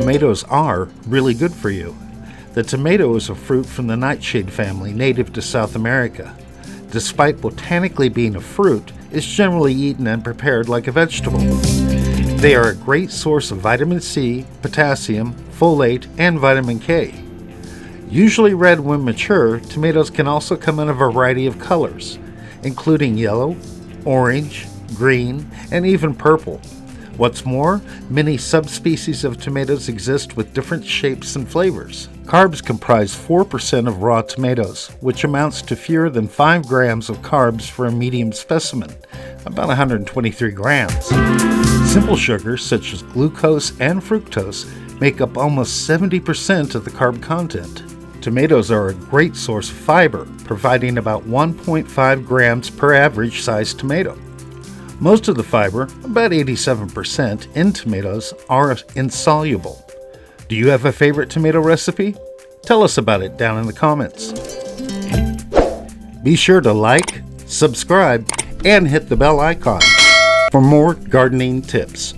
tomatoes are really good for you. The tomato is a fruit from the nightshade family native to South America. Despite botanically being a fruit, it's generally eaten and prepared like a vegetable. They are a great source of vitamin C, potassium, folate, and vitamin K. Usually red when mature, tomatoes can also come in a variety of colors, including yellow, orange, green, and even purple. What's more, many subspecies of tomatoes exist with different shapes and flavors. Carbs comprise 4% of raw tomatoes, which amounts to fewer than 5 grams of carbs for a medium specimen, about 123 grams. Simple sugars such as glucose and fructose make up almost 70% of the carb content. Tomatoes are a great source of fiber, providing about 1.5 grams per average sized tomato. Most of the fiber, about 87% in tomatoes, are insoluble. Do you have a favorite tomato recipe? Tell us about it down in the comments. Be sure to like, subscribe, and hit the bell icon for more gardening tips.